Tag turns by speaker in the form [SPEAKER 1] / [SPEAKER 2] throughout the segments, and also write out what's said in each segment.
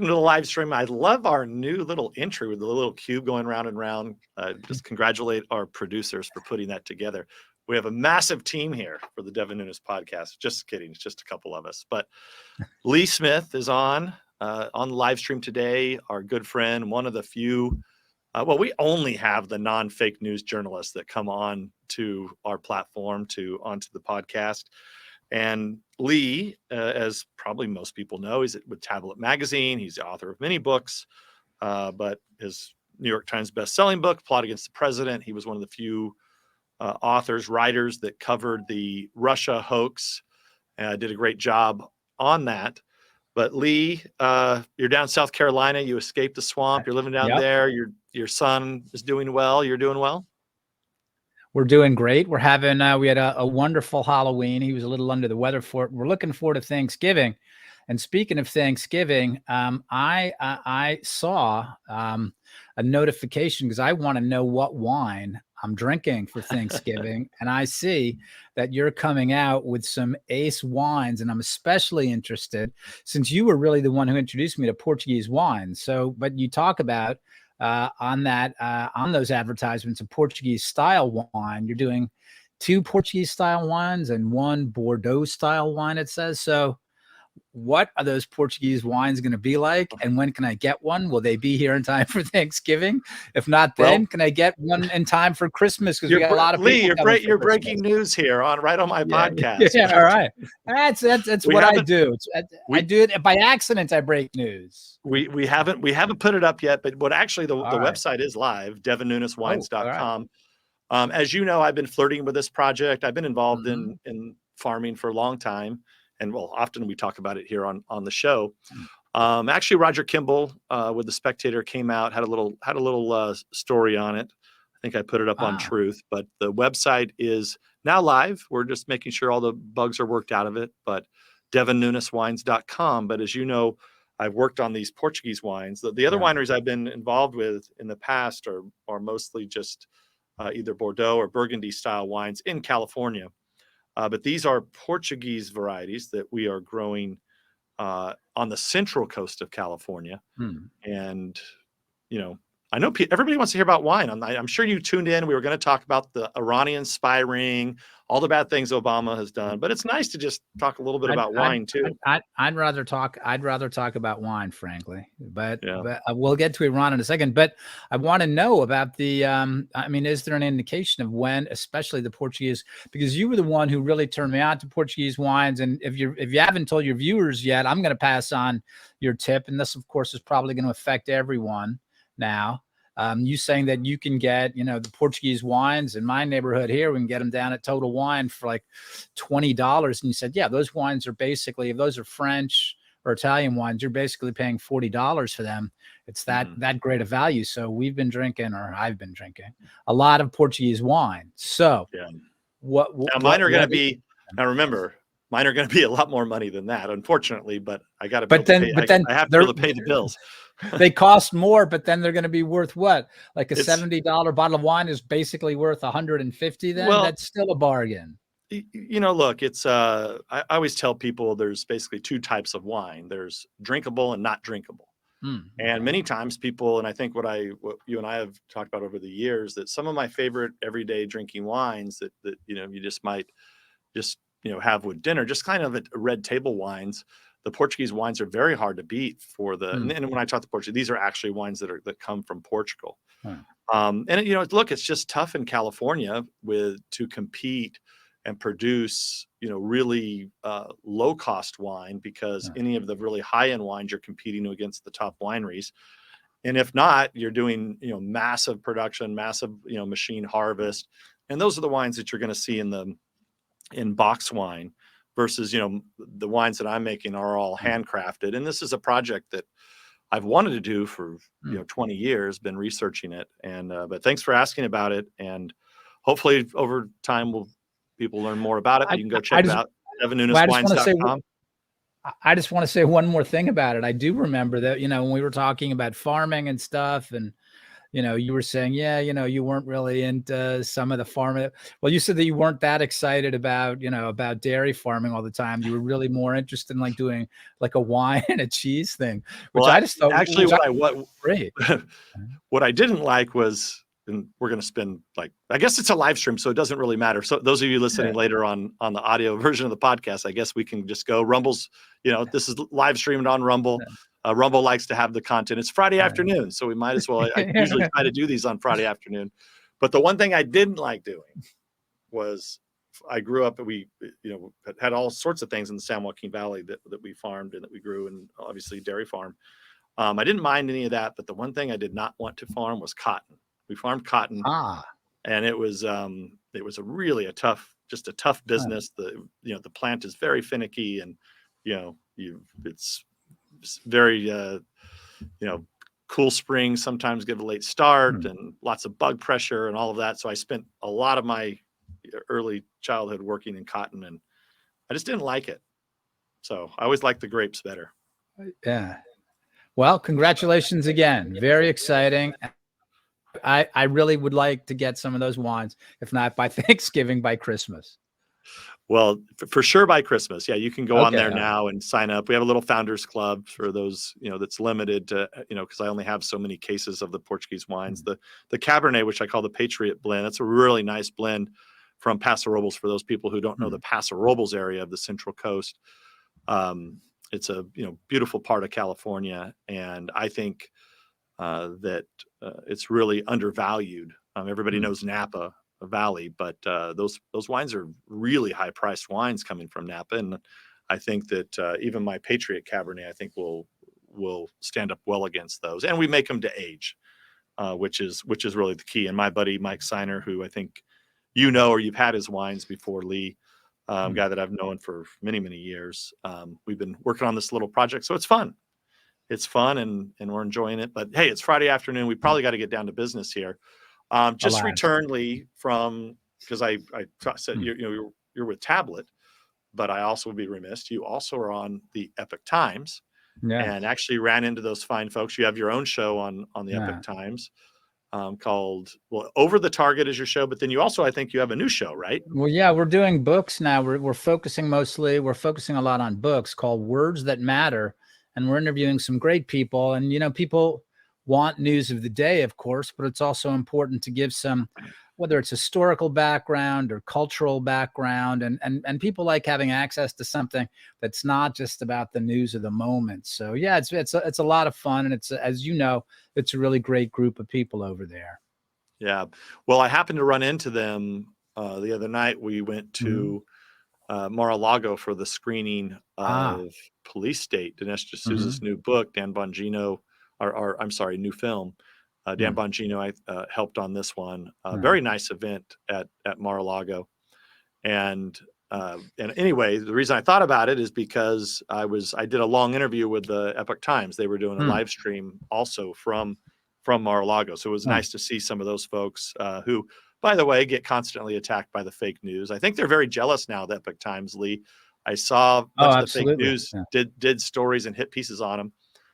[SPEAKER 1] welcome to the live stream. I love our new little entry with the little cube going round and round. Just congratulate our producers for putting that together. We have a massive team here for the Devin Nunes podcast. Just kidding. It's just a couple of us. But Lee Smith is on the live stream today, our good friend, one of the few. Well, we only have the non-fake news journalists that come on to our platform, onto the podcast. And Lee, as probably most people know, he's with Tablet Magazine. He's the author of many books, but his New York Times best-selling book, Plot Against the President, he was one of the few writers that covered the Russia hoax. Did a great job on that. But Lee, you're down in South Carolina. You escaped the swamp. You're living down there. Your son is doing well. You're doing well.
[SPEAKER 2] We're doing great. We're having, we had a wonderful Halloween. He was a little under the weather for it. We're looking forward to Thanksgiving. And speaking of Thanksgiving, I saw a notification because I want to know what wine I'm drinking for Thanksgiving. And I see that you're coming out with some ace wines. And I'm especially interested since you were really the one who introduced me to Portuguese wines. So, but you talk about on those advertisements, a Portuguese style wine. You're doing 2 Portuguese style wines and 1 Bordeaux style wine, it says. So what are those Portuguese wines going to be like? And when can I get one? Will they be here in time for Thanksgiving? If not, then can I get one in time for Christmas? Because we got a lot of people.
[SPEAKER 1] Lee, you're breaking news here right on my podcast.
[SPEAKER 2] Yeah, all right. That's what I do. I do it by accident. I break news.
[SPEAKER 1] We haven't put it up yet, but what actually the website is live, devinnuneswines.com. As you know, I've been flirting with this project. I've been involved in farming for a long time. And well, often we talk about it here on the show. Actually, Roger Kimball with the Spectator came out, had a little story on it. I think I put it up on Truth, but the website is now live. We're just making sure all the bugs are worked out of it, but devinnuneswines.com. But as you know, I've worked on these Portuguese wines. The other wineries I've been involved with in the past are mostly just either Bordeaux or Burgundy style wines in California. But these are Portuguese varieties that we are growing on the central coast of California. And, I know everybody wants to hear about wine. I'm sure you tuned in. We were going to talk about the Iranian spy ring, all the bad things Obama has done. But it's nice to just talk a little bit about wine, too.
[SPEAKER 2] I'd rather talk about wine, frankly. But we'll get to Iran in a second. But I want to know about the is there an indication of when, especially the Portuguese, because you were the one who really turned me on to Portuguese wines. And if you haven't told your viewers yet, I'm going to pass on your tip. And this, of course, is probably going to affect everyone now. You saying that you can get, the Portuguese wines in my neighborhood here, we can get them down at Total Wine for like $20. And you said, those wines are basically, if those are French or Italian wines, you're basically paying $40 for them. It's that great a value. So I've been drinking a lot of Portuguese wine. So
[SPEAKER 1] mine are going to be, now remember, mine are going to be a lot more money than that, unfortunately, but I got to I have to be able to pay the bills.
[SPEAKER 2] They cost more, but then they're going to be worth what? Like a $70 bottle of wine is basically worth $150 then? Well, that's still a bargain.
[SPEAKER 1] Look, it's I always tell people there's basically 2 types of wine. There's drinkable and not drinkable. And many times people, and I think what you and I have talked about over the years, that some of my favorite everyday drinking wines that you just might have with dinner, just kind of red table wines. The Portuguese wines are very hard to beat and when I talk to Portuguese, these are actually wines that come from Portugal. Look, it's just tough in California to compete and produce, really low cost wine because any of the really high end wines you're competing against the top wineries. And if not, you're doing, massive production, massive, machine harvest. And those are the wines that you're going to see in box wine versus, the wines that I'm making are all handcrafted. And this is a project that I've wanted to do for, 20 years, been researching it. And, but thanks for asking about it. And hopefully over time, people learn more about it. You can go check it out. devinnuneswines.com.
[SPEAKER 2] I just want to say one more thing about it. I do remember that, when we were talking about farming and stuff and you were saying, yeah, you weren't really into some of the farming. Well, you said that you weren't that excited about, about dairy farming all the time. You were really more interested in like doing like a wine and a cheese thing, which
[SPEAKER 1] Well,
[SPEAKER 2] I just thought
[SPEAKER 1] actually,
[SPEAKER 2] was great.
[SPEAKER 1] what I didn't like was, and we're going to spend like, I guess it's a live stream, so it doesn't really matter. So those of you listening later on the audio version of the podcast, I guess we can just go. Rumble's, this is live streamed on Rumble. Rumble likes to have the content. It's Friday afternoon, so we might as well. I usually try to do these on Friday afternoon. But the one thing I didn't like doing was, I grew up and we, had all sorts of things in the San Joaquin Valley that we farmed and that we grew, and obviously dairy farm. I didn't mind any of that, but the one thing I did not want to farm was cotton. We farmed cotton, and it was a really tough business. The plant is very finicky, and it's very cool springs sometimes give a late start, and lots of bug pressure and all of that. So I spent a lot of my early childhood working in cotton, and I just didn't like it. So I always liked the grapes better.
[SPEAKER 2] Yeah. Well, congratulations again. Very exciting. I really would like to get some of those wines, if not by Thanksgiving, by Christmas.
[SPEAKER 1] Well, for sure by Christmas. Yeah, you can go on there now and sign up. We have a little founders club for those, that's limited to, because I only have so many cases of the Portuguese wines. The Cabernet, which I call the Patriot blend, that's a really nice blend from Paso Robles. For those people who don't know the Paso Robles area of the Central Coast, it's a beautiful part of California, and I think that it's really undervalued. Everybody knows Napa Valley, but those wines are really high priced wines coming from Napa, and I think that even my Patriot Cabernet, I think will stand up well against those. And we make them to age, which is really the key. And my buddy Mike Seiner, who I think or you've had his wines before, Lee, guy that I've known for many years. We've been working on this little project, so it's fun. It's fun, and we're enjoying it. But hey, it's Friday afternoon. We probably got to get down to business here. Just returned, Lee, from, because I said you're with Tablet, but I also would be remiss. You also are on the Epic Times, and actually ran into those fine folks. You have your own show on the Epic Times, called, Over the Target is your show, but then you also, I think you have a new show, right?
[SPEAKER 2] Well, yeah, we're doing books now. We're focusing a lot on books, called Words That Matter, and we're interviewing some great people. And people want news of the day, of course, but it's also important to give some, whether it's historical background or cultural background, and people like having access to something that's not just about the news of the moment. So yeah, it's a lot of fun, and it's, as you know, it's a really great group of people over there.
[SPEAKER 1] Yeah. Well, I happened to run into them the other night. We went to Mar-a-Lago for the screening of Police State, Dinesh D'Souza's new book, Dan Bongino, or I'm sorry, new film. Dan Bongino, I helped on this one. Very nice event at Mar-a-Lago. And anyway, the reason I thought about it is because I did a long interview with the Epoch Times. They were doing a live stream also from Mar-a-Lago. So it was nice to see some of those folks who, by the way, get constantly attacked by the fake news. I think they're very jealous now, the Epoch Times, Lee. I saw much of the fake news did stories and hit pieces on them,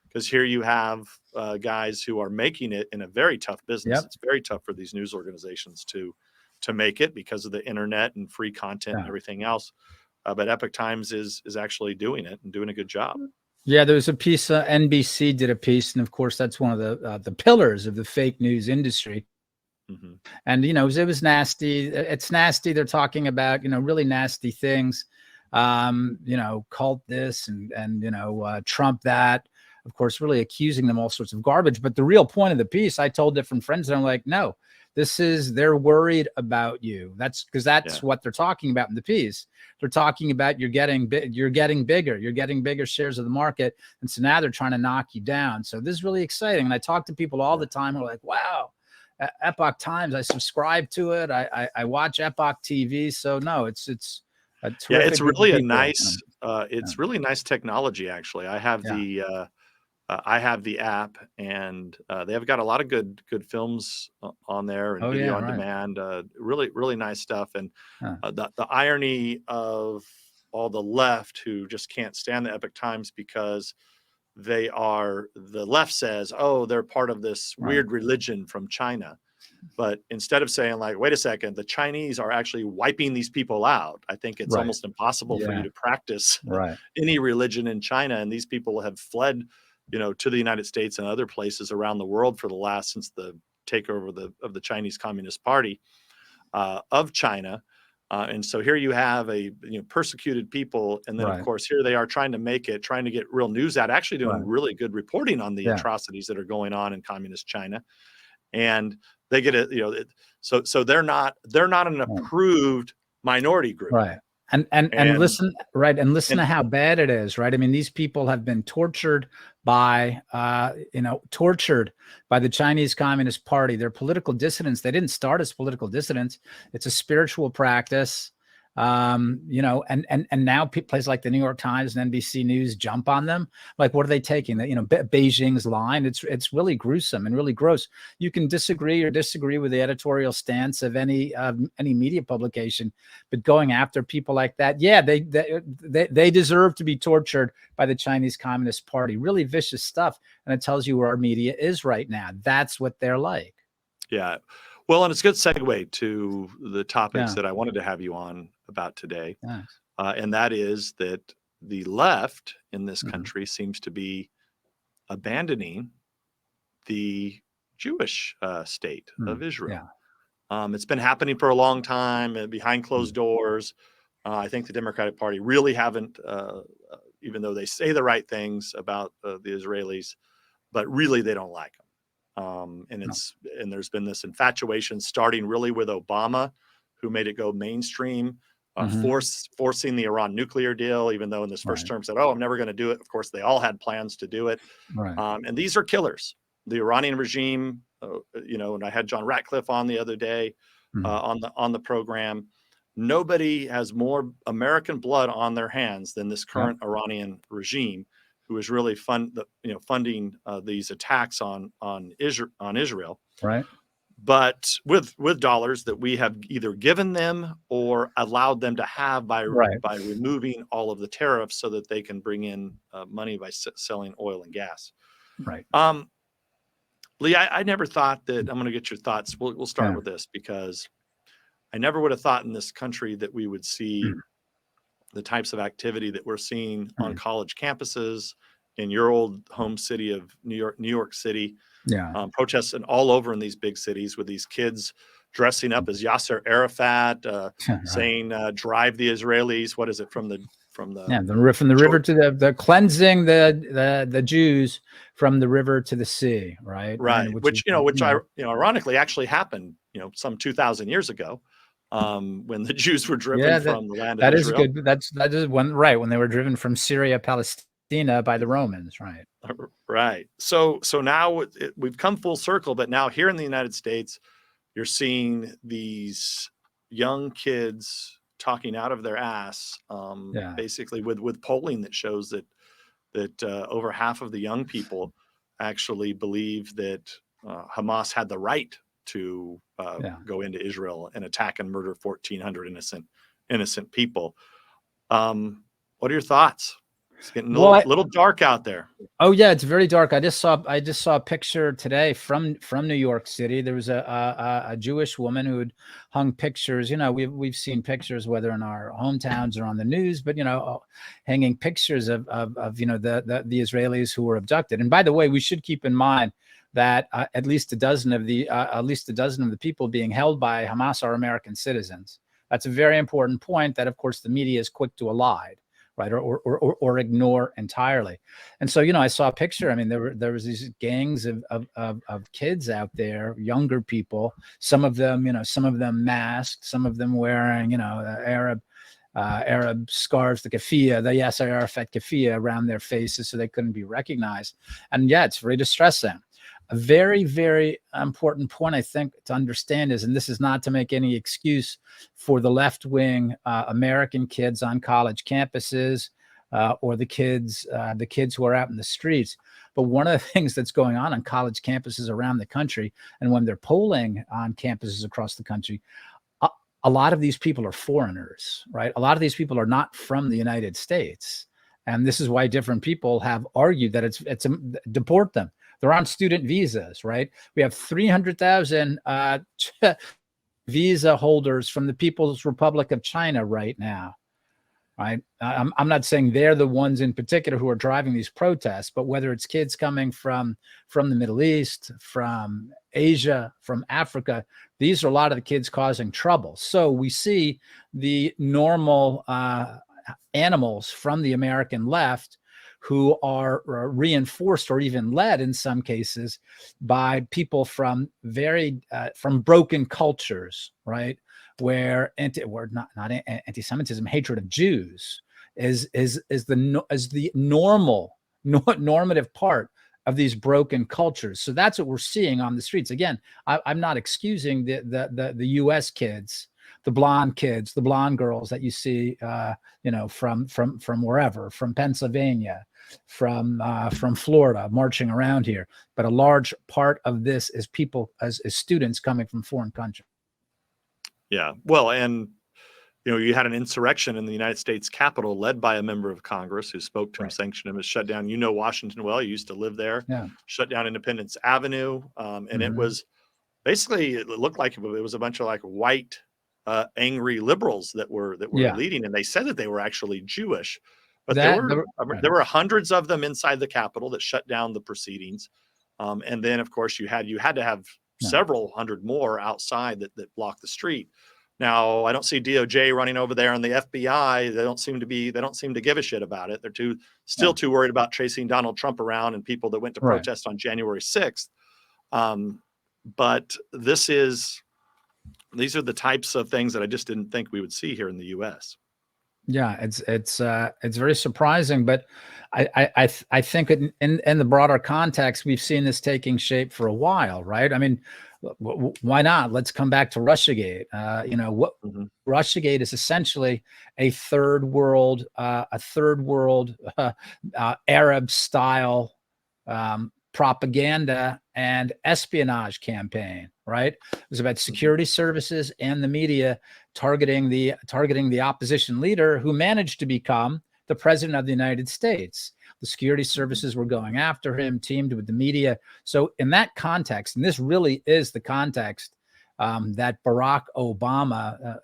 [SPEAKER 1] because here you have guys who are making it in a very tough business. It's very tough for these news organizations to make it because of the internet and free content and everything else. But Epoch Times is actually doing it and doing a good job.
[SPEAKER 2] Yeah, there was a piece, NBC did a piece, and of course that's one of the pillars of the fake news industry. And it was nasty. It's nasty. They're talking about really nasty things, cult this and Trump that. Of course, really accusing them all sorts of garbage. But the real point of the piece, I told different friends, and I'm like, no, they're worried about you. That's what they're talking about in the piece. They're talking about you're getting bigger shares of the market. And so now they're trying to knock you down. So this is really exciting. And I talk to people all the time who are like, wow, Epoch Times, I subscribe to it. I watch Epoch TV. So no, it's
[SPEAKER 1] really a nice, it's really nice technology. Actually, I have I have the app, and they have got a lot of good films on there, and video on demand. Really nice stuff. And the irony of all the left who just can't stand the Epoch Times because the left says, oh, they're part of this weird religion from China. But instead of saying like, wait a second, the Chinese are actually wiping these people out, I think it's almost impossible for you to practice any religion in China. And these people have fled, to the United States and other places around the world since the takeover of the Chinese Communist Party of China. And so here you have persecuted people, and then of course here they are trying to get real news out, actually doing really good reporting on the atrocities that are going on in communist China, and they get it. So they're not an approved minority group,
[SPEAKER 2] and listen to how bad it is, right? I mean, these people have been tortured by the Chinese Communist Party. They're political dissidents. They didn't start as political dissidents. It's a spiritual practice. And now places like the New York Times and NBC News jump on them. Like, what are they taking? Beijing's line. It's really gruesome and really gross. You can disagree with the editorial stance of any media publication, but going after people like that, they deserve to be tortured by the Chinese Communist Party. Really vicious stuff, and it tells you where our media is right now. That's what they're like.
[SPEAKER 1] Yeah. Well, and it's a good segue to the topics that I wanted to have you on about today. And that is that the left in this country seems to be abandoning the Jewish state of Israel. It's been happening for a long time behind closed doors. I think the Democratic Party really haven't, even though they say the right things about the Israelis, but really they don't like them. And there's been this infatuation starting really with Obama, who made it go mainstream, forcing the Iran nuclear deal, even though in this first term said, oh, I'm never going to do it. Of course, they all had plans to do it. And these are killers. The Iranian regime, and I had John Ratcliffe on the other day on the program. Nobody has more American blood on their hands than this current Iranian regime, who is really funding these attacks on Israel, but with dollars that we have either given them or allowed them to have by removing all of the tariffs, so that they can bring in money by selling oil and gas. Lee, I never thought that. I'm going to get your thoughts. We'll start with this, because I never would have thought in this country that we would see the types of activity that we're seeing on college campuses, in your old home city of New York City, protests and all over in these big cities, with these kids dressing up as Yasser Arafat, saying "Drive the Israelis." What is it from the
[SPEAKER 2] river to the cleansing the Jews from the river to the sea, right?
[SPEAKER 1] Which ironically actually happened, some 2,000 years ago. When the Jews were driven from the land of Israel.
[SPEAKER 2] That is good. That is when they were driven from Syria, Palestina by the Romans, right?
[SPEAKER 1] So now we've come full circle, but now here in the United States, you're seeing these young kids talking out of their ass, basically with polling that shows that over half of the young people actually believe that Hamas had the right to go into Israel and attack and murder 1,400 innocent people. What are your thoughts? It's getting a little dark out there.
[SPEAKER 2] Oh yeah, it's very dark. I just saw a picture today from New York City. There was a Jewish woman who had hung pictures. We've seen pictures, whether in our hometowns or on the news, but hanging pictures of the Israelis who were abducted. And by the way, we should keep in mind that at least a dozen of the people being held by Hamas are American citizens. That's a very important point that, of course, the media is quick to elide, right, or ignore entirely. And so, I saw a picture. I mean, there was these gangs of kids out there, younger people. Some of them masked, some of them wearing, Arab scarves, the keffiyeh, the Yasser Arafat keffiyeh around their faces, so they couldn't be recognized. And it's very distressing. A very, very important point, I think, to understand is, and this is not to make any excuse for the left-wing American kids on college campuses or the kids who are out in the streets, but one of the things that's going on college campuses around the country, and when they're polling on campuses across the country, a lot of these people are foreigners, right? A lot of these people are not from the United States. And this is why different people have argued that it's deport them. They're on student visas, right? We have 300,000 visa holders from the People's Republic of China right now. Right. I'm not saying they're the ones in particular who are driving these protests, but whether it's kids coming from the Middle East, from Asia, from Africa, these are a lot of the kids causing trouble. So we see the normal animals from the American left who are reinforced or even led in some cases by people from from broken cultures, right? Where anti-Semitism, hatred of Jews is the normative part of these broken cultures. So that's what we're seeing on the streets. Again, I'm not excusing the U.S. kids, the blonde kids, the blonde girls that you see, from wherever, from Pennsylvania, from Florida, marching around here. But a large part of this is people as students coming from foreign countries.
[SPEAKER 1] Yeah. Well, and you had an insurrection in the United States Capitol led by a member of Congress who spoke to him, sanctioned him, has shut down, Washington well. You used to live there.
[SPEAKER 2] Yeah.
[SPEAKER 1] Shut down Independence Avenue. And it was basically, it looked like it was a bunch of like white, angry liberals that were leading. And they said that they were actually Jewish. But there were hundreds of them inside the Capitol that shut down the proceedings. And then, of course, you had to have several hundred more outside that blocked the street. Now, I don't see DOJ running over there, and the FBI, they don't seem to give a shit about it. They're still too worried about chasing Donald Trump around and people that went to protest on January 6th. But these are the types of things that I just didn't think we would see here in the US.
[SPEAKER 2] Yeah, it's very surprising, but I think in the broader context, we've seen this taking shape for a while, right? I mean, why not? Let's come back to Russiagate. Russiagate is essentially a third world Arab style propaganda and espionage campaign, right? It was about security services and the media targeting the opposition leader who managed to become the president of the United States. The security services were going after him, teamed with the media. So in that context, and this really is the context that Barack Obama,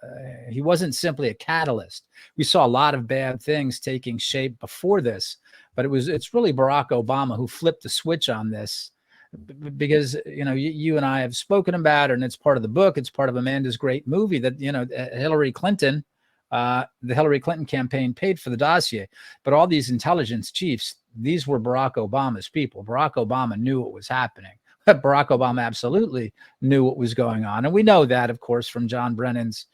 [SPEAKER 2] he wasn't simply a catalyst. We saw a lot of bad things taking shape before this, but it's really Barack Obama who flipped the switch on this, because you and I have spoken about it, and it's part of the book. It's part of Amanda's great movie that Hillary Clinton, the Hillary Clinton campaign paid for the dossier, but all these intelligence chiefs, these were Barack Obama's people. Barack Obama knew what was happening. Barack Obama absolutely knew what was going on, and we know that, of course, from John Brennan's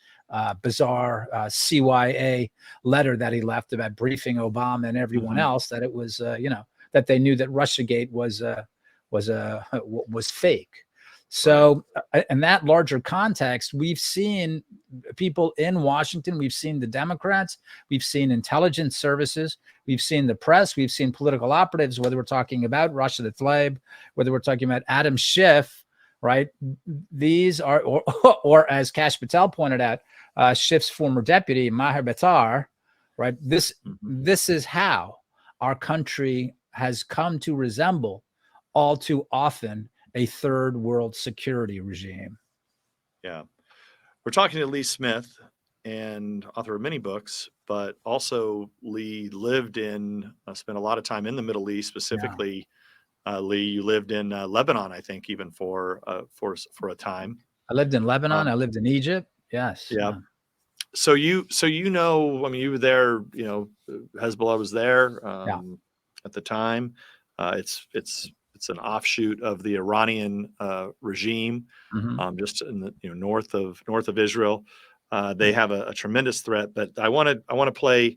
[SPEAKER 2] bizarre CYA letter that he left about briefing Obama and everyone else that it was, that they knew that Russiagate was fake. So in that larger context, we've seen people in Washington, we've seen the Democrats, we've seen intelligence services, we've seen the press, we've seen political operatives, whether we're talking about Rashida Tlaib, whether we're talking about Adam Schiff, right? These are, or as Kash Patel pointed out, Schiff's former deputy, Maher Batar, right? This is how our country has come to resemble all too often a third world security regime.
[SPEAKER 1] Yeah. We're talking to Lee Smith, and author of many books, but also Lee spent a lot of time in the Middle East, specifically. Lee, you lived in Lebanon, I think, even for a time.
[SPEAKER 2] I lived in Lebanon. I lived in Egypt. Yes.
[SPEAKER 1] Yeah. So you you were there. Hezbollah was there at the time. It's an offshoot of the Iranian regime, just in the north of Israel. They have a tremendous threat. But I want to play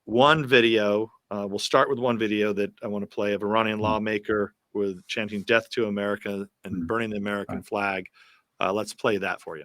[SPEAKER 1] one video. We'll start with one video that I want to play of Iranian lawmaker with chanting "Death to America" and burning the American flag. Let's play that for you.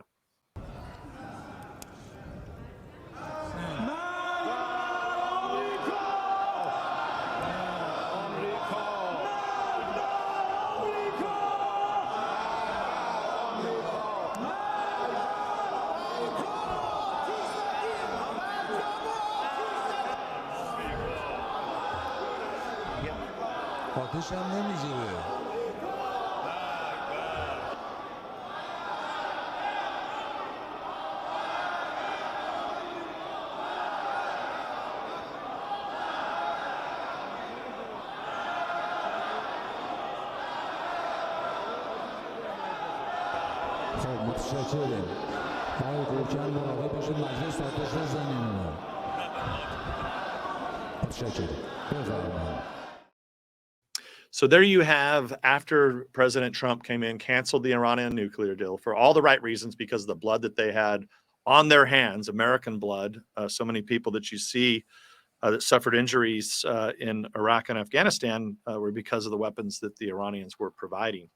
[SPEAKER 3] متشکرم. آقای گورکن مراقب باشید مجلس آتش بزنیم. متشکرم. بفرمایید.
[SPEAKER 1] So there you have, after President Trump came in, canceled the Iranian nuclear deal for all the right reasons, because of the blood that they had on their hands, American blood. So many people that you see that suffered injuries in Iraq and Afghanistan were because of the weapons that the Iranians were providing.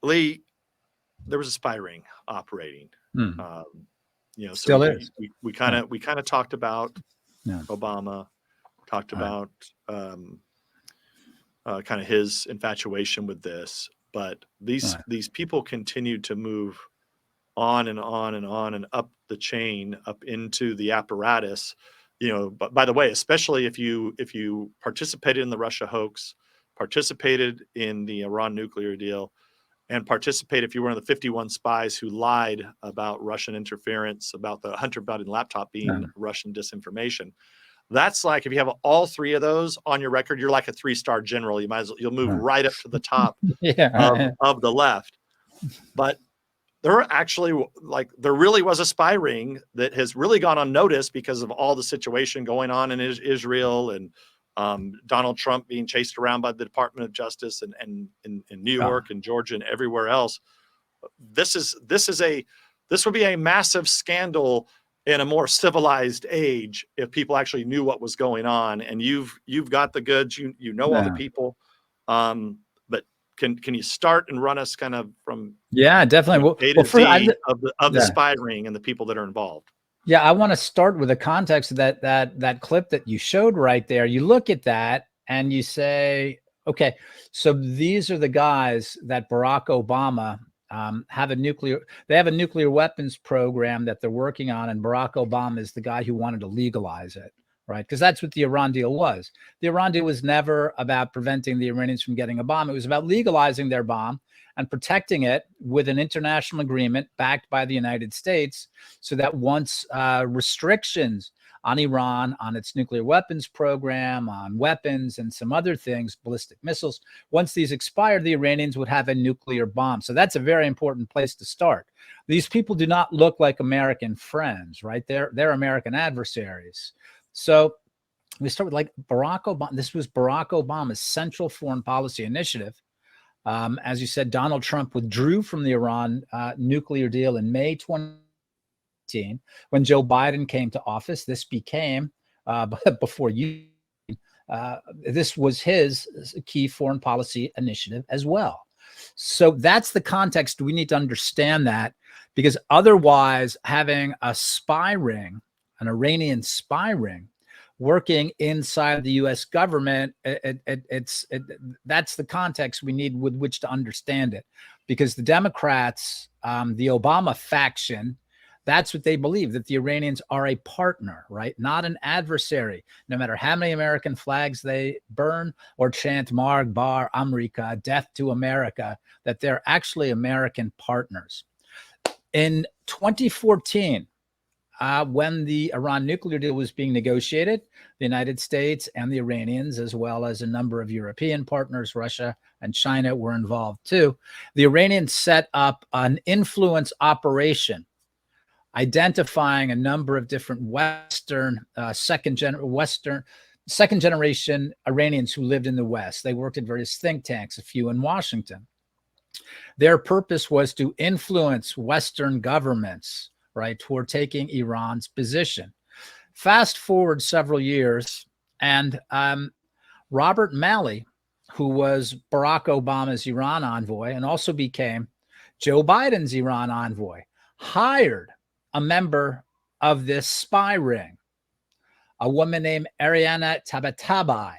[SPEAKER 1] Lee, there was a spy ring operating.
[SPEAKER 2] Still
[SPEAKER 1] so
[SPEAKER 2] is.
[SPEAKER 1] we kind of talked about Obama, talked about kind of his infatuation with this, but these people continued to move on and on and on and up the chain, up into the apparatus. But by the way, especially if you participated in the Russia hoax, participated in the Iran nuclear deal, and participate if you were one of the 51 spies who lied about Russian interference, about the Hunter Biden laptop being Russian disinformation. That's like, if you have all three of those on your record, you're like a 3-star general. You'll move right up to the top of the left. But there really was a spy ring that has really gone unnoticed because of all the situation going on in Israel, and Donald Trump being chased around by the Department of Justice and in New York and Georgia and everywhere else. This would be a massive scandal in a more civilized age if people actually knew what was going on. And you've got the goods, you know all the people. But can you start and run us kind of from
[SPEAKER 2] definitely
[SPEAKER 1] A to Z of the spy ring and the people that are involved?
[SPEAKER 2] Yeah, I want to start with the context of that clip that you showed right there. You look at that and you say, okay, so these are the guys that Barack Obama have a nuclear weapons program that they're working on, and Barack Obama is the guy who wanted to legalize it, right? Because that's what the Iran deal was. The Iran deal was never about preventing the Iranians from getting a bomb. It was about legalizing their bomb and protecting it with an international agreement backed by the United States, so that once restrictions on Iran, on its nuclear weapons program, on weapons and some other things, ballistic missiles, once these expired, the Iranians would have a nuclear bomb. So that's a very important place to start. These people do not look like American friends, right? They're American adversaries. So we start with like Barack Obama. This was Barack Obama's central foreign policy initiative. As you said, Donald Trump withdrew from the Iran nuclear deal in May 2018. When Joe Biden came to office, this became, this was his key foreign policy initiative as well. So that's the context. We need to understand that, because otherwise having a spy ring, an Iranian spy ring, working inside the U.S. government, that's the context we need with which to understand it. Because the Democrats, the Obama faction, that's what they believe, that the Iranians are a partner, right? Not an adversary. No matter how many American flags they burn or chant Marg Bar America, death to America, that they're actually American partners. In 2014, when the Iran nuclear deal was being negotiated, the United States and the Iranians, as well as a number of European partners, Russia and China, were involved too. The Iranians set up an influence operation, identifying a number of different Western, second generation Iranians who lived in the West. They worked at various think tanks, a few in Washington. Their purpose was to influence Western governments, right, toward taking Iran's position. Fast forward several years, and Robert Malley, who was Barack Obama's Iran envoy and also became Joe Biden's Iran envoy, hired a member of this spy ring, a woman named Ariana Tabatabai,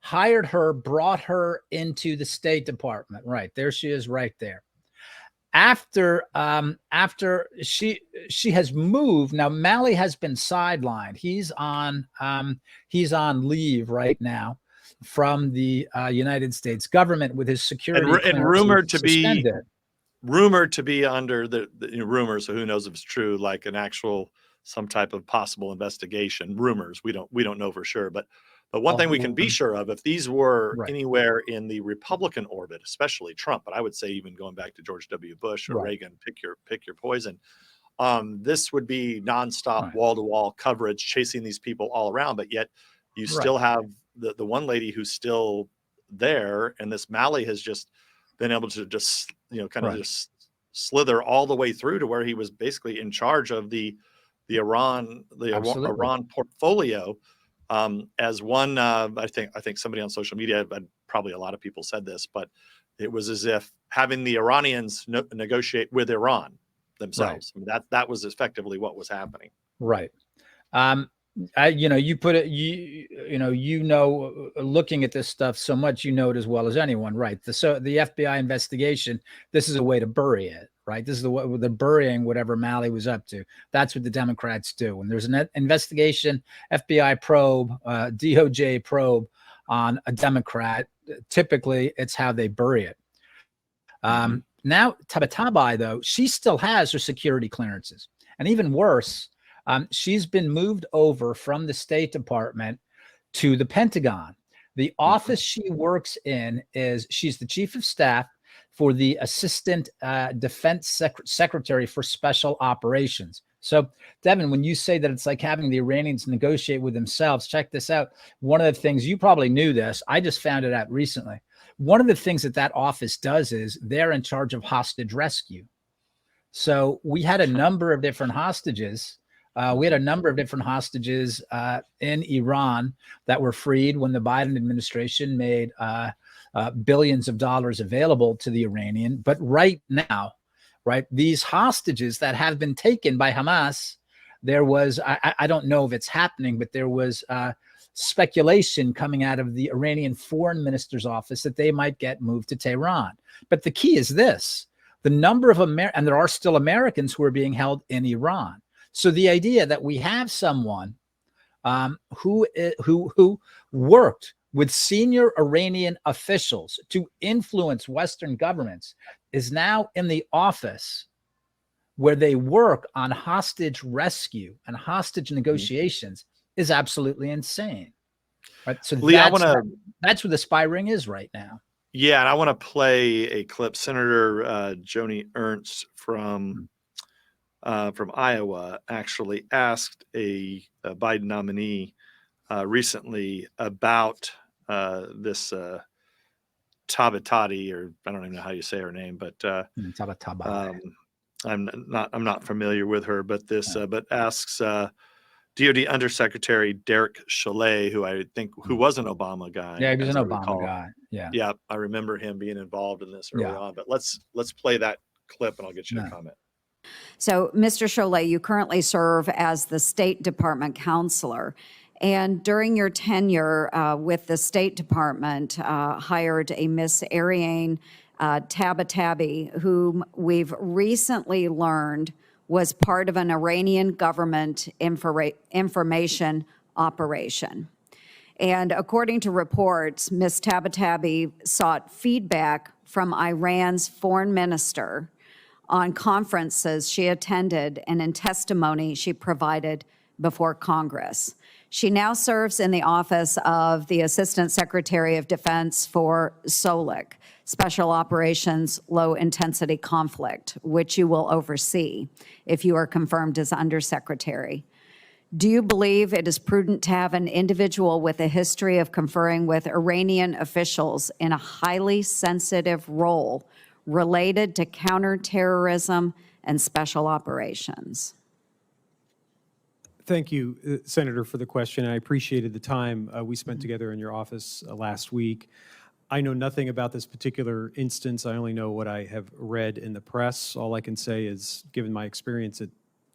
[SPEAKER 2] hired her, brought her into the State Department. Right there she is, right there. After she has moved, now Malley has been sidelined. He's on leave right now. from the United States government with his security
[SPEAKER 1] and
[SPEAKER 2] clearance
[SPEAKER 1] rumored to be
[SPEAKER 2] suspended.
[SPEAKER 1] under the rumors, so who knows if it's true, like an actual some type of possible investigation. Rumors, we don't know for sure, but one thing we can be sure of, if these were
[SPEAKER 2] Right.
[SPEAKER 1] anywhere in the Republican orbit, especially Trump, but I would say even going back to George W. Bush or
[SPEAKER 2] Right.
[SPEAKER 1] Reagan, pick your poison. This would be nonstop,
[SPEAKER 2] Right.
[SPEAKER 1] wall-to-wall coverage, chasing these people all around. But yet, you
[SPEAKER 2] Right.
[SPEAKER 1] still have the one lady who's still there, and this Malley has just been able to just kind of
[SPEAKER 2] Right.
[SPEAKER 1] just slither all the way through to where he was basically in charge of the Iran
[SPEAKER 2] Absolutely.
[SPEAKER 1] Iran portfolio. As one, I think somebody on social media, but probably a lot of people said this, but it was as if having the Iranians negotiate with Iran themselves. I mean, that was effectively what was happening.
[SPEAKER 2] Right. You put it, looking at this stuff so much, it as well as anyone, right? The FBI investigation, this is a way to bury it, right? This is the burying whatever Malley was up to. That's what the Democrats do. When there's an investigation, FBI probe, DOJ probe on a Democrat, typically it's how they bury it. Now, Tabatabai, though, she still has her security clearances. And even worse, she's been moved over from the State Department to the Pentagon. The office she works in she's the chief of staff for the Assistant Defense Secretary for Special Operations. So, Devin, when you say that it's like having the Iranians negotiate with themselves, check this out. One of the things, you probably knew this, I just found it out recently. One of the things that office does is they're in charge of hostage rescue. So we had a number of different hostages. In Iran that were freed when the Biden administration made billions of dollars available to the Iranian. But right now, these hostages that have been taken by Hamas, there was, I don't know if it's happening, but there was speculation coming out of the Iranian foreign minister's office that they might get moved to Tehran. But the key is this: the number of and there are still Americans who are being held in Iran. So the idea that we have someone who worked with senior Iranian officials to influence Western governments is now in the office where they work on hostage rescue and hostage negotiations is absolutely insane. Right? So
[SPEAKER 1] Lee,
[SPEAKER 2] that's where the spy ring is right now.
[SPEAKER 1] Yeah, and I want to play a clip. Senator Joni Ernst from Iowa actually asked a Biden nominee recently about this Tabatabai, or I don't even know how you say her name, but I'm not familiar with her. But but asks DoD Undersecretary Derek Chollet, who was an Obama guy.
[SPEAKER 2] Yeah, he was an Obama guy.
[SPEAKER 1] Yeah, I remember him being involved in this early on. But let's play that clip, and I'll get you to comment.
[SPEAKER 4] So, Mr. Chollet, you currently serve as the State Department counselor. And during your tenure with the State Department, hired a Miss Ariane Tabatabai, whom we've recently learned was part of an Iranian government information operation. And according to reports, Ms. Tabatabai sought feedback from Iran's foreign minister on conferences she attended and in testimony she provided before Congress. She now serves in the office of the Assistant Secretary of Defense for SOLIC, Special Operations Low Intensity Conflict, which you will oversee if you are confirmed as Undersecretary. Do you believe it is prudent to have an individual with a history of conferring with Iranian officials in a highly sensitive role related to counterterrorism and special operations?
[SPEAKER 5] Thank you, Senator, for the question. I appreciated the time we spent together in your office last week. I know nothing about this particular instance. I only know what I have read in the press. All I can say is, given my experience at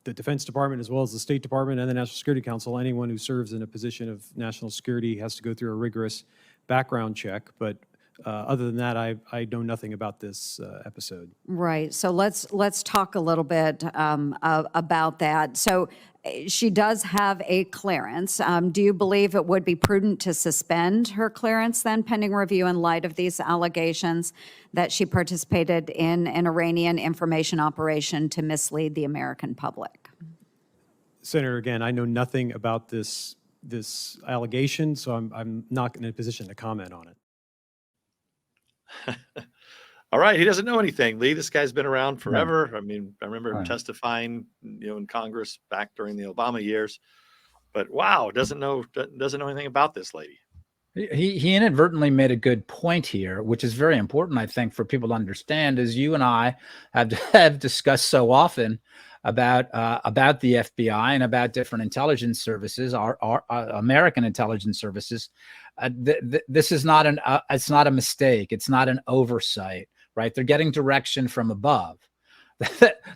[SPEAKER 5] the Defense Department, as well as the State Department and the National Security Council, anyone who serves in a position of national security has to go through a rigorous background check. But other than that, I know nothing about this episode.
[SPEAKER 4] Right. So let's talk a little bit about that. So she does have a clearance. Do you believe it would be prudent to suspend her clearance then, pending review, in light of these allegations that she participated in an Iranian information operation to mislead the American public?
[SPEAKER 5] Senator, again, I know nothing about this allegation, so I'm not in a position to comment on it.
[SPEAKER 1] All right, he doesn't know anything, Lee. This guy's been around forever. I mean, I remember him
[SPEAKER 2] Right.
[SPEAKER 1] testifying, in Congress back during the Obama years. But wow, doesn't know anything about this lady.
[SPEAKER 2] He inadvertently made a good point here, which is very important, I think, for people to understand, as you and I have discussed so often about the FBI and about different intelligence services, our American intelligence services. This is not it's not a mistake. It's not an oversight, right? They're getting direction from above.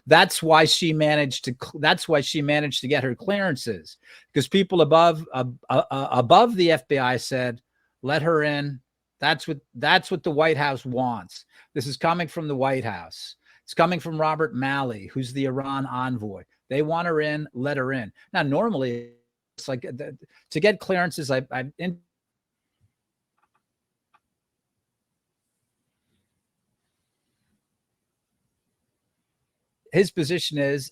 [SPEAKER 2] That's why she managed to get her clearances, because people above the FBI said, let her in. That's what the White House wants. This is coming from the White House. It's coming from Robert Malley, who's the Iran envoy. They want her in, let her in. Now, normally, it's like to get clearances. His position is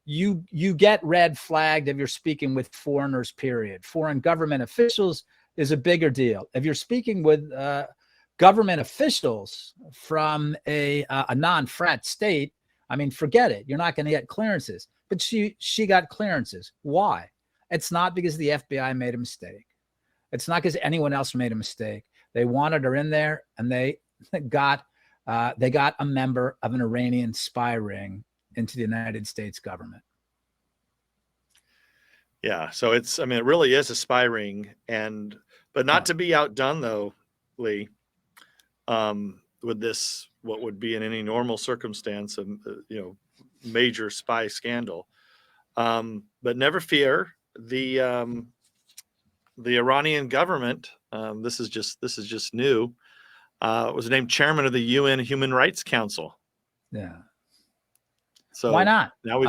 [SPEAKER 2] you get red flagged if you're speaking with foreigners, period. Foreign government officials is a bigger deal. If you're speaking with government officials from a non-frat state, I mean, forget it. You're not going to get clearances. But she got clearances. Why? It's not because the FBI made a mistake. It's not because anyone else made a mistake. They wanted her in there, and they got a member of an Iranian spy ring into the United States government.
[SPEAKER 1] Yeah, so it really is a spy ring, but not to be outdone though, Lee, with this, what would be in any normal circumstance, major spy scandal. But never fear, the Iranian government, this is just new, was named chairman of the UN Human Rights Council.
[SPEAKER 2] Yeah.
[SPEAKER 1] So
[SPEAKER 2] why not?
[SPEAKER 1] Now we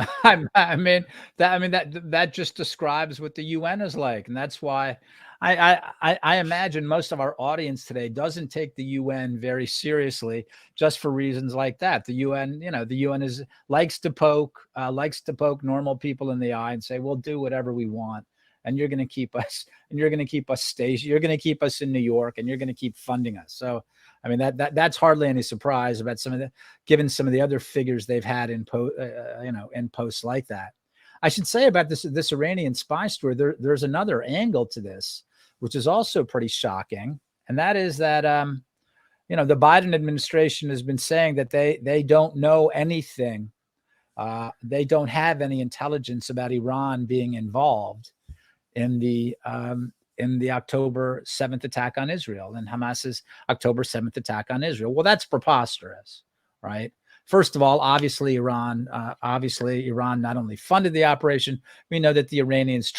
[SPEAKER 2] that just describes what the UN is like, and that's why I imagine most of our audience today doesn't take the UN very seriously, just for reasons like that. The UN, the UN likes to poke normal people in the eye and say, we'll do whatever we want, and you're going to keep us stationed, you're going to keep us in New York, and you're going to keep funding us. So I mean, that's hardly any surprise about given some of the other figures they've had in posts like that. I should say about this Iranian spy story, there's another angle to this, which is also pretty shocking, and that is that the Biden administration has been saying that they don't know anything, they don't have any intelligence about Iran being involved in the October 7th attack on Israel, and Hamas's October 7th attack on Israel. Well, that's preposterous, right? First of all, obviously Iran not only funded the operation, we know that the Iranians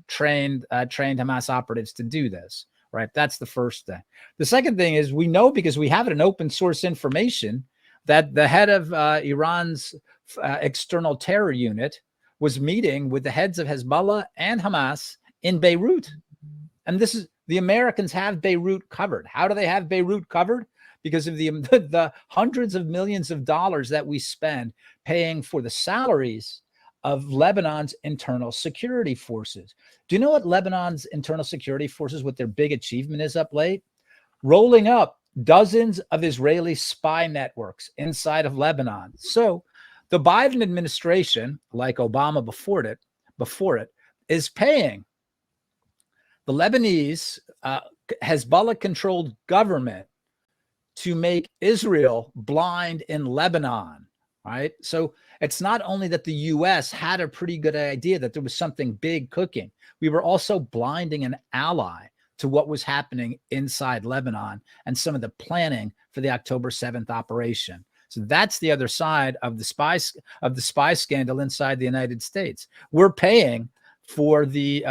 [SPEAKER 2] trained Hamas operatives to do this, right? That's the first thing. The second thing is, we know, because we have it in open source information, that the head of Iran's external terror unit was meeting with the heads of Hezbollah and Hamas in Beirut. And the Americans have Beirut covered. How do they have Beirut covered? Because of the hundreds of millions of dollars that we spend paying for the salaries of Lebanon's internal security forces. Do you know what Lebanon's internal security forces, what their big achievement is up late? Rolling up dozens of Israeli spy networks inside of Lebanon. So the Biden administration, like Obama before it, is paying the Lebanese Hezbollah-controlled government to make Israel blind in Lebanon, right? So it's not only that the U.S. had a pretty good idea that there was something big cooking. We were also blinding an ally to what was happening inside Lebanon and some of the planning for the October 7th operation. So that's the other side of the spy scandal inside the United States. We're paying for the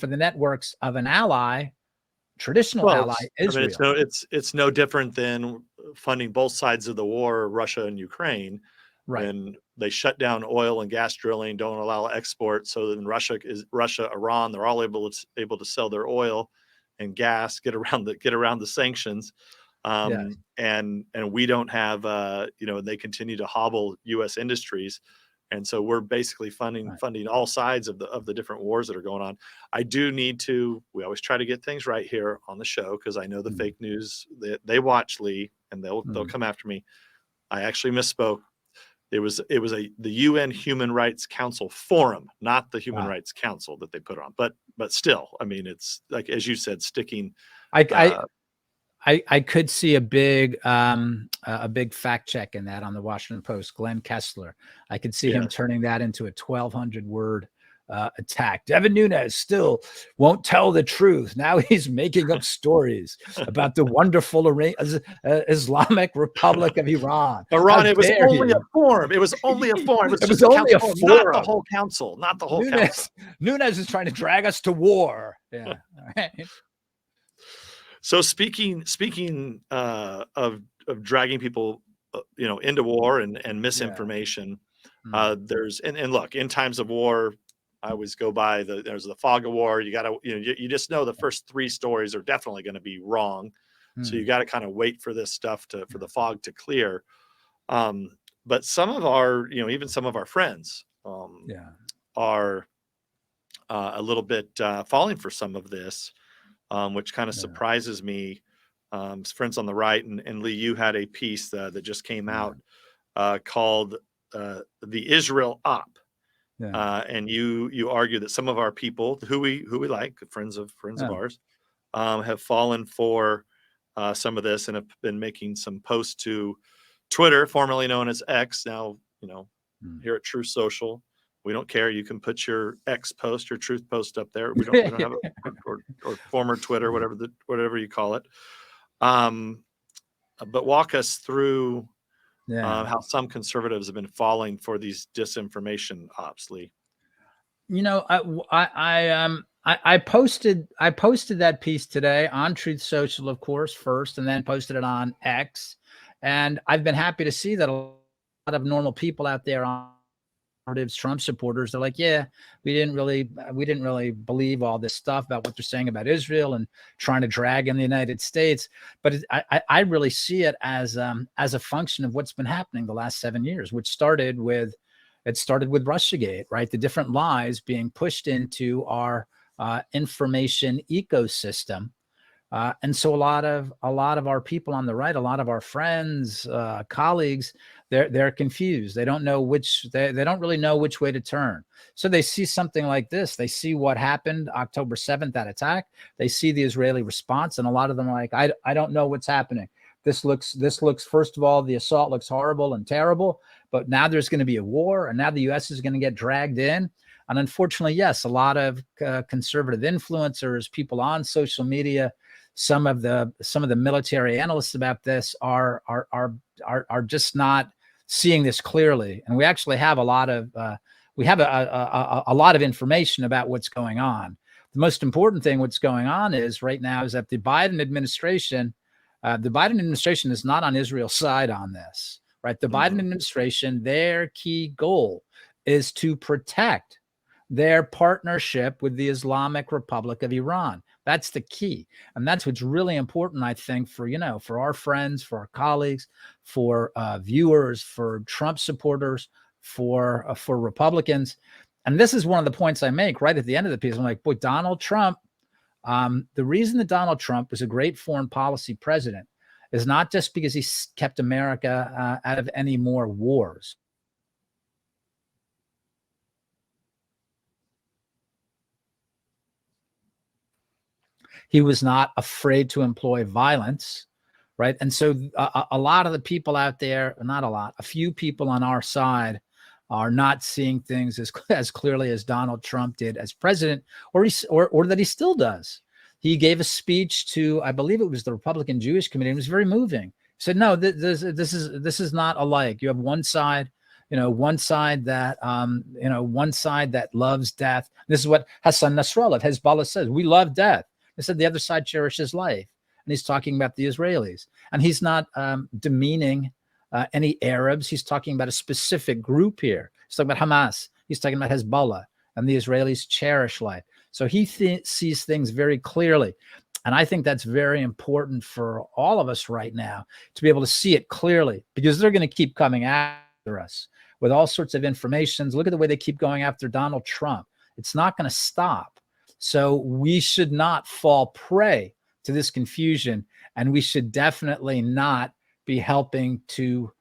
[SPEAKER 2] networks of an ally, traditional ally, Israel.
[SPEAKER 1] It's no different than funding both sides of the war, Russia and Ukraine.
[SPEAKER 2] Right.
[SPEAKER 1] when they shut down oil and gas drilling, don't allow export. So then Russia, Iran, they're all able to sell their oil and gas, get around the sanctions.
[SPEAKER 2] Yeah.
[SPEAKER 1] And we don't have, they continue to hobble U.S. industries. And so we're basically funding all sides of the different wars that are going on. I do need to, we always try to get things right here on the show, because I know the fake news, they watch, Lee, and they'll come after me. I actually misspoke. It was the UN Human Rights Council forum, not the Human Rights Council that they put on. But still, I mean, it's like, as you said, sticking.
[SPEAKER 2] I could see a big fact check in that on the Washington Post. Glenn Kessler, I could see him turning that into a 1,200 word attack. Devin Nunes still won't tell the truth. Now he's making up stories about the wonderful Islamic Republic of Iran.
[SPEAKER 1] Iran, it was only a forum. It was only a forum.
[SPEAKER 2] It was only a forum.
[SPEAKER 1] Not the whole council. Not the whole council.
[SPEAKER 2] Nunes is trying to drag us to war. Yeah. All right.
[SPEAKER 1] So speaking of dragging people, into war and misinformation, there's and look, in times of war, I always go by there's the fog of war. You gotta, you just know the first 3 stories are definitely going to be wrong. So you got to kind of wait for this stuff for the fog to clear. But some of our, even some of our friends, are a little bit falling for some of this, which kind of surprises me. Friends on the right, and Lee, you had a piece that just came out called "The Israel Op." And you argue that some of our people who we like, friends of ours, have fallen for some of this and have been making some posts to Twitter, formerly known as X. Now, here at Truth Social, we don't care. You can put your X post, your truth post up there. We don't have or former Twitter, whatever you call it. But walk us through how some conservatives have been falling for these disinformation ops, Lee.
[SPEAKER 2] I posted that piece today on Truth Social, of course, first, and then posted it on X. And I've been happy to see that a lot of normal people out there on Trump supporters, they're like, yeah, we didn't really believe all this stuff about what they're saying about Israel and trying to drag in the United States. But I really see it as a function of what's been happening the last 7 years, which started with Russiagate, right? The different lies being pushed into our information ecosystem. And so a lot of our people on the right, a lot of our friends, colleagues, they're confused. They don't know they don't really know which way to turn. So they see something like this. They see what happened October 7th, that attack. They see the Israeli response, and a lot of them are like, I don't know what's happening. This looks, first of all, the assault looks horrible and terrible, but now there's going to be a war, and now the U.S. is going to get dragged in. And unfortunately, yes, a lot of conservative influencers, people on social media, some of the military analysts about this are just not seeing this clearly. And we actually have a lot of information about what's going on. The most important thing what's going on is right now is that the Biden administration is not on Israel's side on this, right? The Biden administration, their key goal is to protect their partnership with the Islamic Republic of Iran. That's the key. And that's what's really important, I think, for our friends, for our colleagues, for viewers, for Trump supporters, for Republicans. And this is one of the points I make right at the end of the piece. I'm like, boy, Donald Trump, the reason that Donald Trump was a great foreign policy president is not just because he kept America out of any more wars. He was not afraid to employ violence, right? And so a lot of the people out there, not a lot, a few people on our side are not seeing things as clearly as Donald Trump did as president, or that he still does. He gave a speech to, I believe it was the Republican Jewish Committee. It was very moving. He said, no, this is not alike. You have one side that loves death. This is what Hassan Nasrallah of Hezbollah says. We love death. They said the other side cherishes life. And he's talking about the Israelis. And he's not demeaning any Arabs. He's talking about a specific group here. He's talking about Hamas. He's talking about Hezbollah, and the Israelis cherish life. So he sees things very clearly. And I think that's very important for all of us right now to be able to see it clearly, because they're going to keep coming after us with all sorts of informations. Look at the way they keep going after Donald Trump. It's not going to stop. So we should not fall prey to this confusion, and we should definitely not be helping to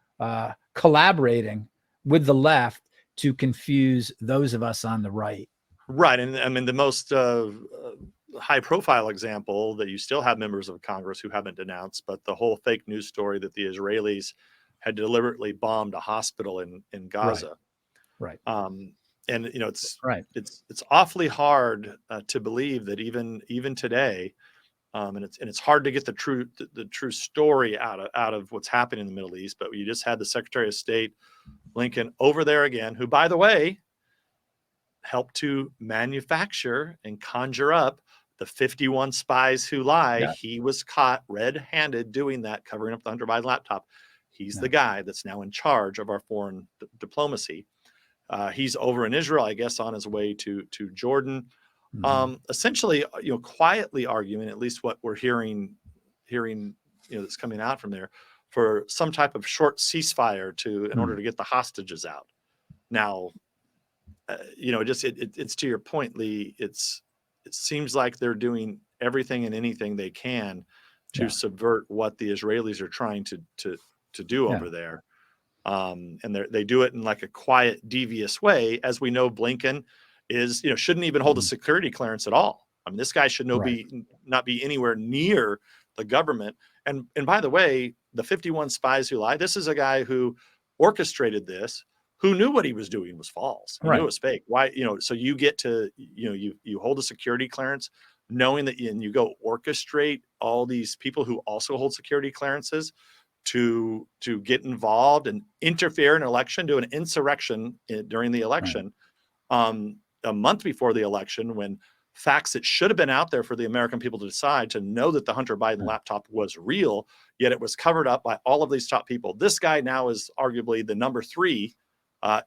[SPEAKER 2] collaborating with the left to confuse those of us on the right.
[SPEAKER 1] Right. And I mean, the most high profile example that you still have members of Congress who haven't denounced, but the whole fake news story that the Israelis had deliberately bombed a hospital in Gaza.
[SPEAKER 2] Right.
[SPEAKER 1] And you know, it's
[SPEAKER 2] right.
[SPEAKER 1] It's awfully hard to believe that even today, and it's hard to get the true story out of what's happening in the Middle East. But you just had the Secretary of State Blinken over there again, who, by the way, helped to manufacture and conjure up the 51 spies who lie.
[SPEAKER 2] Yeah.
[SPEAKER 1] He was caught red-handed doing that, covering up the Hunter Biden laptop. He's the guy that's now in charge of our foreign diplomacy. He's over in Israel, I guess, on his way to Jordan. Essentially, you know, quietly arguing, at least what we're hearing, you know, that's coming out from there, for some type of short ceasefire in order to get the hostages out. Now, you know, it's to your point, Lee. It seems like they're doing everything and anything they can to subvert what the Israelis are trying to do over there. And they do it in like a quiet, devious way. As we know, Blinken is, you know, shouldn't even hold a security clearance at all. I mean, this guy should not be anywhere near the government. And by the way, the 51 spies who lied, this is a guy who orchestrated this, who knew what he was doing was false. He knew it was fake. Why, you know, so you get to, you know, you hold a security clearance knowing that, and you go orchestrate all these people who also hold security clearances to get involved and interfere in an election, do an insurrection during the election, a month before the election, when facts that should have been out there for the American people to decide, to know that the Hunter Biden laptop was real, yet it was covered up by all of these top people. This guy now is arguably the number 3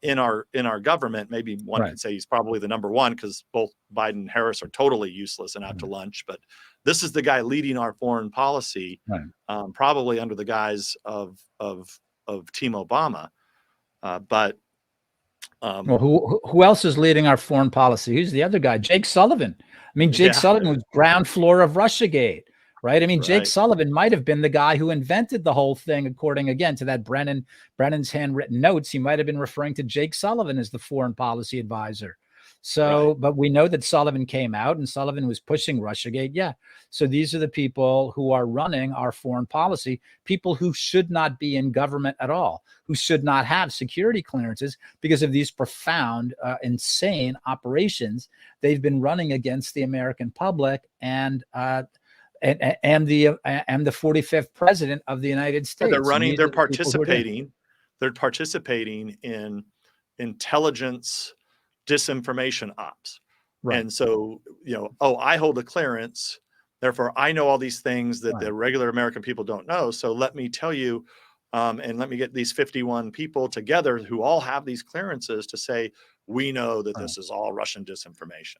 [SPEAKER 1] in our government. Maybe one could say he's probably the number 1, because both Biden and Harris are totally useless and out to lunch. But this is the guy leading our foreign policy, probably under the guise of Team Obama.
[SPEAKER 2] Well, who else is leading our foreign policy? Who's the other guy? Jake Sullivan. I mean, Jake Sullivan was ground floor of Russiagate, right? I mean, Jake Sullivan might have been the guy who invented the whole thing, according, again, to that Brennan's handwritten notes. He might have been referring to Jake Sullivan as the foreign policy advisor. So, but we know that Sullivan came out and Sullivan was pushing Russiagate. Yeah. So these are the people who are running our foreign policy, people who should not be in government at all, who should not have security clearances because of these profound, insane operations they've been running against the American public and the 45th president of the United States.
[SPEAKER 1] They're participating in intelligence disinformation ops. And so, you know, I hold a clearance, therefore I know all these things that the regular American people don't know. So let me tell you, and let me get these 51 people together who all have these clearances to say, we know that this is all Russian disinformation.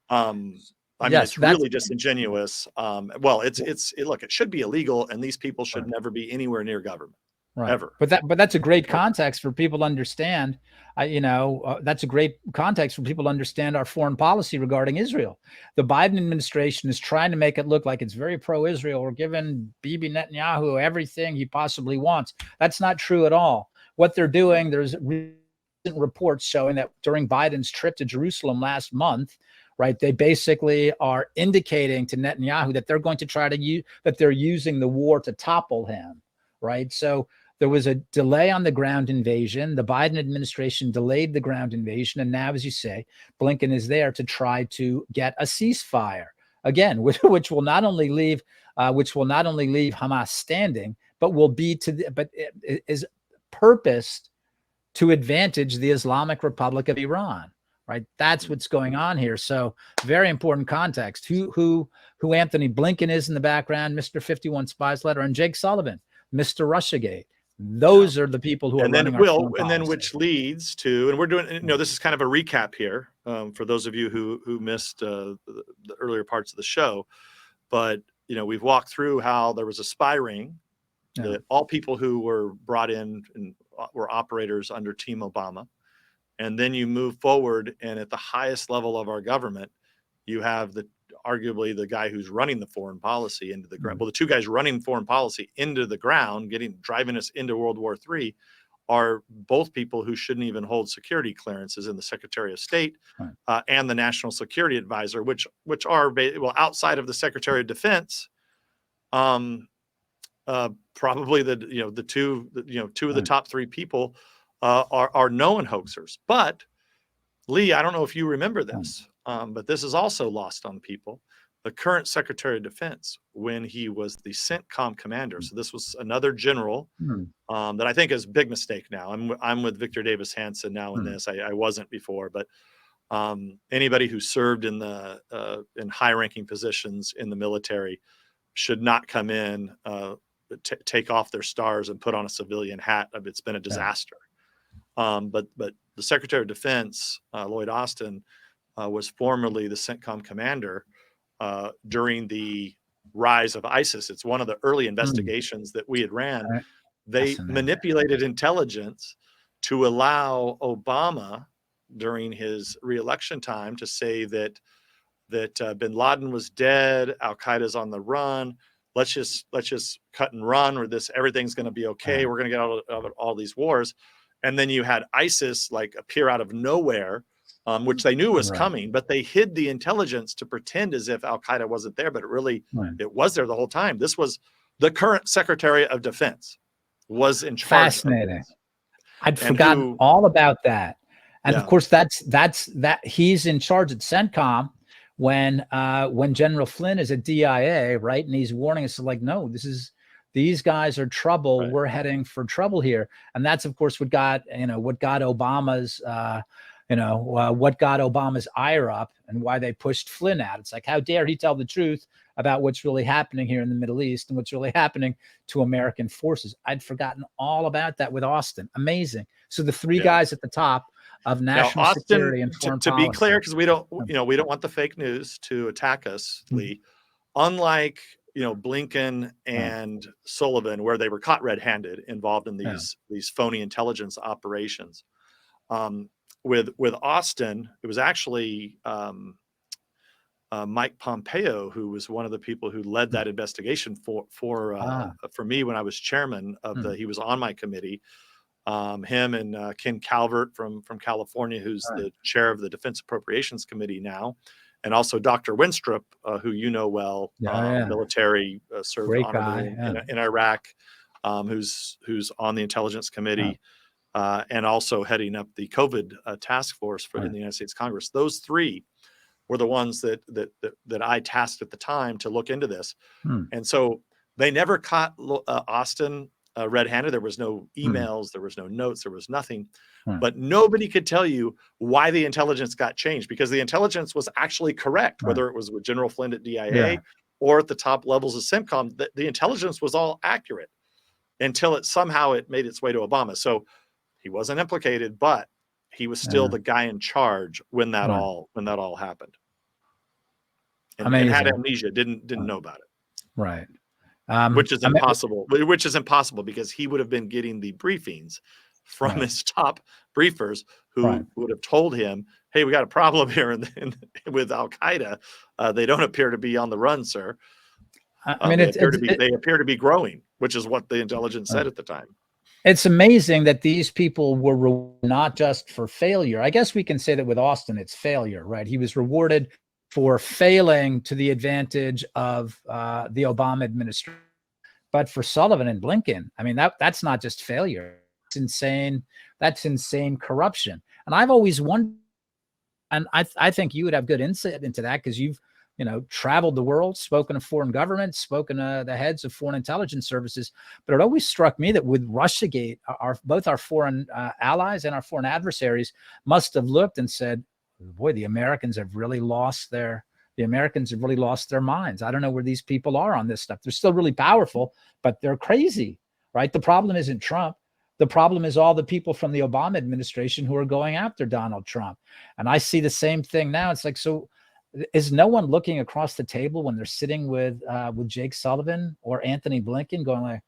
[SPEAKER 1] I mean, it's really disingenuous. Well, look, it should be illegal, and these people should never be anywhere near government. Ever.
[SPEAKER 2] But that's a great context for people to understand. That's a great context for people to understand our foreign policy regarding Israel. The Biden administration is trying to make it look like it's very pro-Israel. We're giving Bibi Netanyahu everything he possibly wants. That's not true at all. What they're doing, there's recent reports showing that during Biden's trip to Jerusalem last month, they basically are indicating to Netanyahu that they're going to try to that they're using the war to topple him. So there was a delay on the ground invasion. The Biden administration delayed the ground invasion. And now, as you say, Blinken is there to try to get a ceasefire again, which will not only leave Hamas standing, but is purposed to advantage the Islamic Republic of Iran. That's what's going on here. So very important context. Who Anthony Blinken is in the background, Mr. 51 Spies letter, and Jake Sullivan, Mr. Russiagate. Those are the people who are
[SPEAKER 1] And then
[SPEAKER 2] running
[SPEAKER 1] it
[SPEAKER 2] our
[SPEAKER 1] will,
[SPEAKER 2] foreign
[SPEAKER 1] and then
[SPEAKER 2] policy.
[SPEAKER 1] which leads to, and we're doing, this is kind of a recap here for those of you who missed the earlier parts of the show. But, we've walked through how there was a spy ring that all people who were brought in and were operators under Team Obama. And then you move forward, and at the highest level of our government, you have arguably the guy who's running the foreign policy into the ground. Well, the two guys running foreign policy into the ground, driving us into World War III, are both people who shouldn't even hold security clearances in the Secretary of State and the National Security Advisor, which are outside of the Secretary of Defense. Probably two of the top three people are known hoaxers. But Lee, I don't know if you remember this, but this is also lost on people. The current Secretary of Defense, when he was the CENTCOM commander, so this was another general that I think is a big mistake now. I'm with Victor Davis Hanson now in this. I wasn't before, but anybody who served in high-ranking positions in the military should not come in, take off their stars and put on a civilian hat. It's been a disaster. But the Secretary of Defense, Lloyd Austin, was formerly the CENTCOM commander during the rise of ISIS. It's one of the early investigations that we had ran. They manipulated intelligence to allow Obama during his re-election time to say that bin Laden was dead, Al-Qaeda's on the run. Let's just cut and run, or everything's going to be okay. We're going to get out of all these wars. And then you had ISIS appear out of nowhere, which they knew was coming, but they hid the intelligence to pretend as if Al-Qaeda wasn't there, but it was there the whole time. This was the current Secretary of Defense was in charge.
[SPEAKER 2] Fascinating. I'd forgotten all about that. And of course, that's he's in charge at CENTCOM when General Flynn is at DIA, right? And he's warning us no, these guys are trouble. Right. We're heading for trouble here. And that's, of course, what got Obama's, what got Obama's ire up and why they pushed Flynn out. It's how dare he tell the truth about what's really happening here in the Middle East and what's really happening to American forces. I'd forgotten all about that with Austin. Amazing. So the three guys at the top of national security and foreign policy.
[SPEAKER 1] To be clear, because we don't want the fake news to attack us, Lee. Unlike Blinken and Sullivan, where they were caught red-handed, involved in these phony intelligence operations. With Austin, it was actually Mike Pompeo who was one of the people who led that investigation for me when I was chairman of he was on my committee. Him and Ken Calvert from California, who's the chair of the Defense Appropriations Committee now. And also Dr. Winstrup, who well, military, served honorably in Iraq, who's on the Intelligence Committee, and also heading up the COVID task force in the United States Congress. Those three were the ones that I tasked at the time to look into this. And so they never caught Austin red-handed. There was no emails, there was no notes, there was nothing. But nobody could tell you why the intelligence got changed, because the intelligence was actually correct, whether it was with General Flynn at DIA or at the top levels of CENTCOM. The intelligence was all accurate until it somehow made its way to Obama. So he wasn't implicated, but he was still the guy in charge when that all happened. And had amnesia, didn't know about it.
[SPEAKER 2] Right.
[SPEAKER 1] Which is impossible. Which is impossible because he would have been getting the briefings from his top briefers who would have told him, "Hey, we got a problem here with Al Qaeda. They don't appear to be on the run, sir. They appear to be growing," which is what the intelligence said at the time.
[SPEAKER 2] It's amazing that these people were not just for failure. I guess we can say that with Austin, it's failure, right? He was rewarded for failing to the advantage of the Obama administration. But for Sullivan and Blinken, that's not just failure. It's insane. That's insane corruption. And I've always wondered, and I think you would have good insight into that because you've traveled the world, spoken to foreign governments, spoken to the heads of foreign intelligence services. But it always struck me that with Russiagate, both our foreign allies and our foreign adversaries must have looked and said, boy, the Americans have really lost their minds. I don't know where these people are on this stuff. They're still really powerful, but they're crazy. right? The problem isn't Trump. The problem is all the people from the Obama administration who are going after Donald Trump. And I see the same thing now. It's like, so is no one looking across the table when they're sitting with Jake Sullivan or Anthony Blinken going like,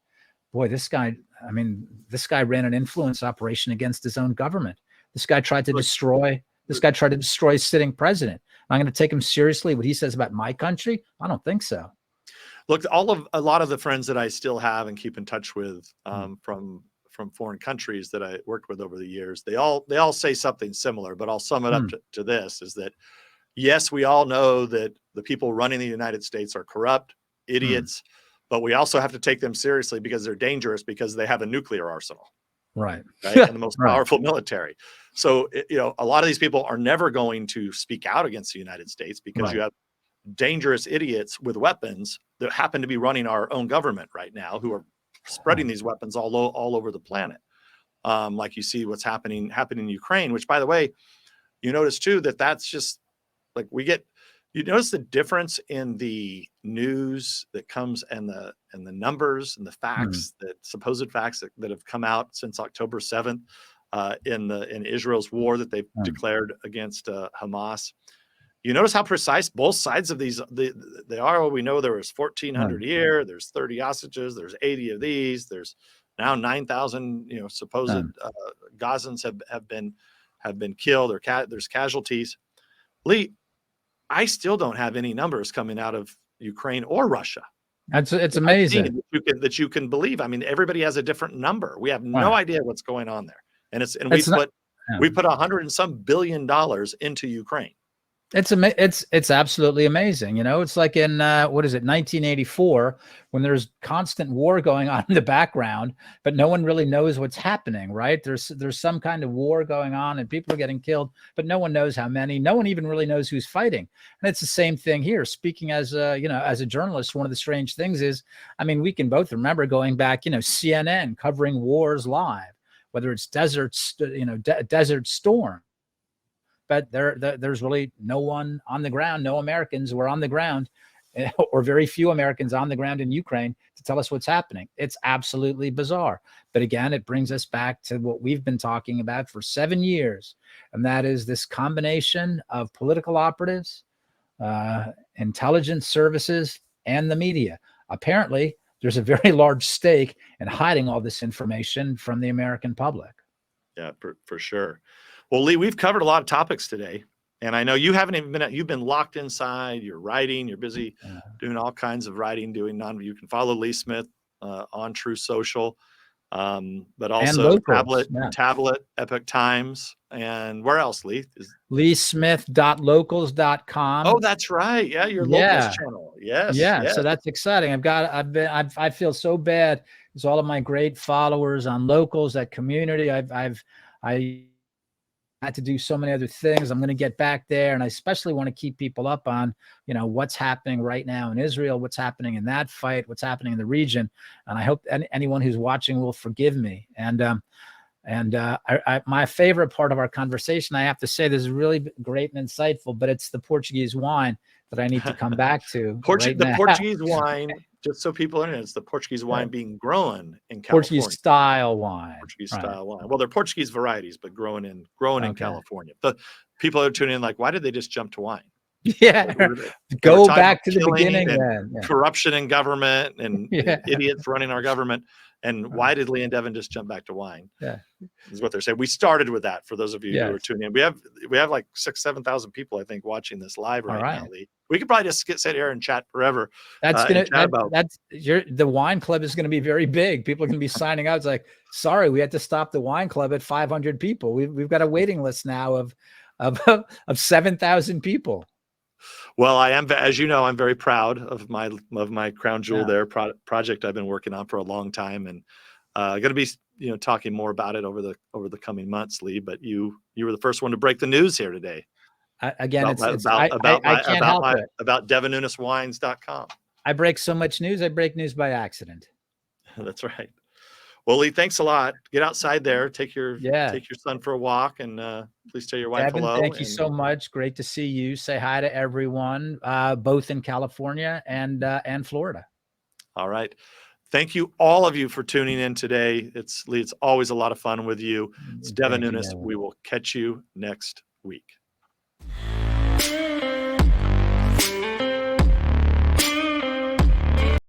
[SPEAKER 2] boy, this guy, I mean, this guy ran an influence operation against his own government. This guy tried to destroy sitting president. I'm going to take him seriously. What he says about my country? I don't think so.
[SPEAKER 1] Look, a lot of the friends that I still have and keep in touch with from foreign countries that I worked with over the years, they all say something similar, but I'll sum it up to this, is that, yes, we all know that the people running the United States are corrupt, idiots, but we also have to take them seriously because they're dangerous, because they have a nuclear arsenal.
[SPEAKER 2] Right.
[SPEAKER 1] And the most powerful military. So, you know, a lot of these people are never going to speak out against the United States because you have dangerous idiots with weapons that happen to be running our own government right now, who are spreading these weapons all over the planet. Like you see what's happening in Ukraine, which, by the way, you notice too, that's just like you notice the difference in the news that comes and the numbers and the facts, that supposed facts that have come out since October 7th in Israel's war that they've declared against Hamas. You notice how precise both sides of these they are. Well, we know there was 1,400 here. There's 30 hostages. There's 80 of these. There's now 9,000 supposed Gazans have been killed, or there's casualties. Lee, I still don't have any numbers coming out of Ukraine or Russia.
[SPEAKER 2] It's amazing
[SPEAKER 1] that you can believe. I mean, everybody has a different number. We have no idea what's going on there, and we put $100 and some billion into Ukraine.
[SPEAKER 2] It's absolutely amazing. You know, it's like in 1984, when there's constant war going on in the background, but no one really knows what's happening, right? There's some kind of war going on and people are getting killed, but no one knows how many. No one even really knows who's fighting. And it's the same thing here. Speaking as a journalist, one of the strange things is, I mean, we can both remember going back, CNN covering wars live, whether it's Desert Storm. But there's really no one on the ground. No Americans were on the ground, or very few Americans on the ground in Ukraine to tell us what's happening. It's absolutely bizarre. But again, it brings us back to what we've been talking about for 7 years, and that is this combination of political operatives, intelligence services, and the media. Apparently, there's a very large stake in hiding all this information from the American public.
[SPEAKER 1] Yeah, for sure. Well, Lee, we've covered a lot of topics today, and I know you haven't even you've been locked inside. You're writing, you're busy doing all kinds of writing, you can follow Lee Smith on True Social, but also Tablet, Epoch Times, and where else, Lee?
[SPEAKER 2] LeeSmith.locals.com.
[SPEAKER 1] Oh, that's right. Yeah, your Locals channel. Yes.
[SPEAKER 2] Yeah. So that's exciting. I feel so bad. It's all of my great followers on Locals, that community. I had to do so many other things. I'm going to get back there. And I especially want to keep people up on, what's happening right now in Israel, what's happening in that fight, what's happening in the region. And I hope anyone who's watching will forgive me. And my favorite part of our conversation, I have to say, this is really great and insightful, but it's the Portuguese wine that I need to come back to.
[SPEAKER 1] Portuguese wine, just so people know, it's the Portuguese wine being grown in California.
[SPEAKER 2] Portuguese style wine.
[SPEAKER 1] Style wine. Well, they're Portuguese varieties, but grown in California. The people are tuning in like, why did they just jump to wine?
[SPEAKER 2] Yeah, go back to the beginning. Then
[SPEAKER 1] corruption in government and idiots running our government. And why did Lee and Devin just jump back to wine?
[SPEAKER 2] Yeah,
[SPEAKER 1] is what they're saying. We started with that. For those of you who are tuning in, we have like 7,000 people, I think, watching this live right now. Lee, we could probably just sit here and chat forever.
[SPEAKER 2] The wine club is gonna be very big. People are gonna be signing up. It's like, sorry, we had to stop the wine club at 500 people. We've got a waiting list now of 7,000 people.
[SPEAKER 1] Well, I am, as you know, I'm very proud of my crown jewel there project I've been working on for a long time, and going to be talking more about it over the coming months, Lee. But you were the first one to break the news here today.
[SPEAKER 2] Again,
[SPEAKER 1] about DevinNunesWines.com.
[SPEAKER 2] I break so much news. I break news by accident.
[SPEAKER 1] That's right. Well, Lee, thanks a lot. Get outside there. Take your son for a walk, and please tell your wife hello.
[SPEAKER 2] Thank you so much. Great to see you. Say hi to everyone, both in California and Florida.
[SPEAKER 1] All right. Thank you, all of you, for tuning in today. Lee, it's always a lot of fun with you. It's Devin
[SPEAKER 2] Thank you,
[SPEAKER 1] Nunes.
[SPEAKER 2] Devin.
[SPEAKER 1] We will catch you next week.